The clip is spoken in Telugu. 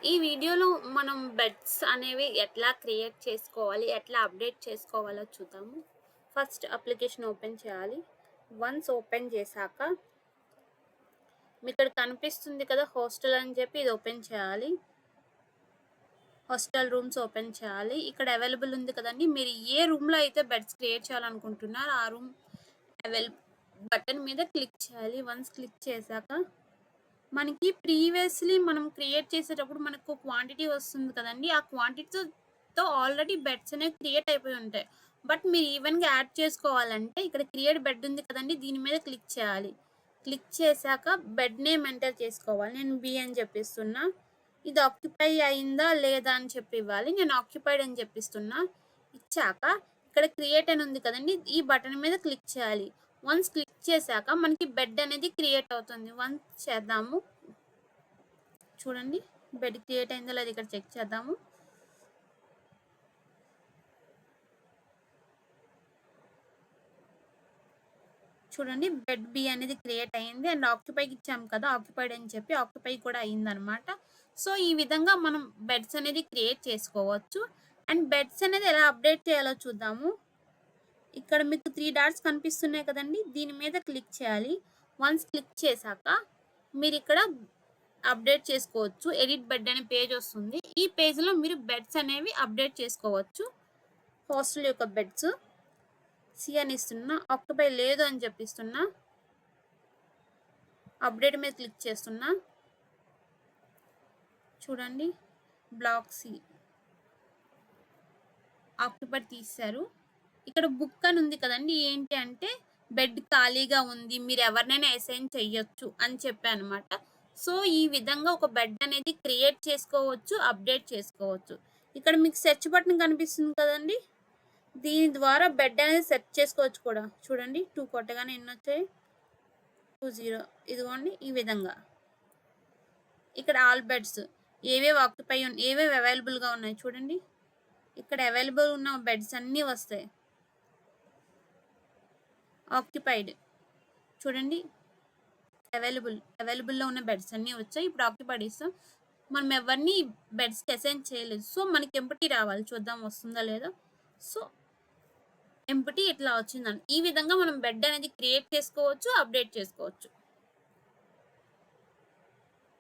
ఈ వీడియోలో మనం బెడ్స్ అనేవి ఎట్లా క్రియేట్ చేసుకోవాలి, ఎట్లా అప్డేట్ చేసుకోవాలో చూద్దాము. ఫస్ట్ అప్లికేషన్ ఓపెన్ చేయాలి. వన్స్ ఓపెన్ చేశాక మీకిక్కడ కనిపిస్తుంది కదా హాస్టల్ అని చెప్పి ఇది ఓపెన్ చేయాలి. హాస్టల్ రూమ్స్ ఓపెన్ చేయాలి. ఇక్కడ అవైలబుల్ ఉంది కదండి. మీరు ఏ రూమ్లో అయితే బెడ్స్ క్రియేట్ చేయాలనుకుంటున్నారో ఆ రూమ్ అవైలబుల్ బటన్ మీద క్లిక్ చేయాలి. వన్స్ క్లిక్ చేశాక మనకి ప్రీవియస్లీ మనం క్రియేట్ చేసేటప్పుడు మనకు క్వాంటిటీ వస్తుంది కదండి. ఆ క్వాంటిటీతో ఆల్రెడీ బెడ్స్ అనేవి క్రియేట్ అయిపోయి ఉంటాయి. బట్ మీరు ఈవెన్గా యాడ్ చేసుకోవాలంటే ఇక్కడ క్రియేట్ బెడ్ ఉంది కదండి, దీని మీద క్లిక్ చేయాలి. క్లిక్ చేశాక బెడ్ నేమ్ ఎంటర్ చేసుకోవాలి. నేను బి అని చెప్పిస్తున్నా. ఇది ఆక్యుపై అయిందా లేదా అని చెప్పి ఇవ్వాలి. నేను ఆక్యుపైడ్ అని చెప్పిస్తున్నా. ఇచ్చాక ఇక్కడ క్రియేట్ అని ఉంది కదండి, ఈ బటన్ మీద క్లిక్ చేయాలి. వన్స్ క్లిక్ చేశాక మనకి బెడ్ అనేది క్రియేట్ అవుతుంది. వన్స్ చేద్దాము. చూడండి బెడ్ క్రియేట్ అయిందో లేదు ఇక్కడ చెక్ చేద్దాము. చూడండి బెడ్ బి అనేది క్రియేట్ అయింది అండ్ ఆక్యుపైకి ఇచ్చాము కదా, ఆక్యుపైడ్ అని చెప్పి ఆక్యుపై కూడా అయిందనమాట. సో ఈ విధంగా మనం బెడ్స్ అనేది క్రియేట్ చేసుకోవచ్చు. అండ్ బెడ్స్ అనేది ఎలా అప్డేట్ చేయాలో చూద్దాము. ఇక్కడ మీకు 3 డాట్స్ కనిపిస్తున్నాయి కదండి, దీని మీద క్లిక్ చేయాలి. వన్స్ క్లిక్ చేశాక మీరు ఇక్కడ అప్డేట్ చేసుకోవచ్చు. ఎడిట్ బెడ్ అనే పేజ్ వస్తుంది. ఈ పేజ్లో మీరు బెడ్స్ అనేవి అప్డేట్ చేసుకోవచ్చు. హాస్టల్ యొక్క బెడ్స్ సి అని ఇస్తున్నా, ఆక్యుపై లేదు అని చెప్పిస్తున్నా. అప్డేట్ మీద క్లిక్ చేస్తున్నా. చూడండి బ్లాక్ సి ఆక్యుపై తీశారు. ఇక్కడ బుక్ అని ఉంది కదండి, ఏంటి అంటే బెడ్ ఖాళీగా ఉంది, మీరు ఎవరినైనా అసైన్ చెయ్యొచ్చు అని చెప్పాను అనమాట. సో ఈ విధంగా ఒక బెడ్ అనేది క్రియేట్ చేసుకోవచ్చు, అప్డేట్ చేసుకోవచ్చు. ఇక్కడ మీకు సెర్చ్ బటన్ కనిపిస్తుంది కదండి, దీని ద్వారా బెడ్ అనేది సెర్చ్ చేసుకోవచ్చు కూడా. చూడండి 2 కొట్టగానే ఎన్ని వచ్చాయి, 20. ఇదిగోండి ఈ విధంగా ఇక్కడ ఆల్ బెడ్స్ ఏవేవి ఆక్యుపై ఏవేవి అవైలబుల్గా ఉన్నాయి చూడండి. ఇక్కడ అవైలబుల్ ఉన్న బెడ్స్ అన్నీ వస్తాయి. ఆక్యుపైడ్ చూడండి, అవైలబుల్లో ఉన్న బెడ్స్ అన్నీ వచ్చాయి. ఇప్పుడు ఆక్యుపైడ్ ఇస్తాం. మనం ఎవరిని బెడ్స్కి అసైన్ చేయలేదు, సో మనకి ఎంపటీ రావాలి. చూద్దాం వస్తుందా లేదా. సో ఎంపటీ ఇట్లా వచ్చిందని ఈ విధంగా మనం బెడ్ అనేది క్రియేట్ చేసుకోవచ్చు, అప్డేట్ చేసుకోవచ్చు.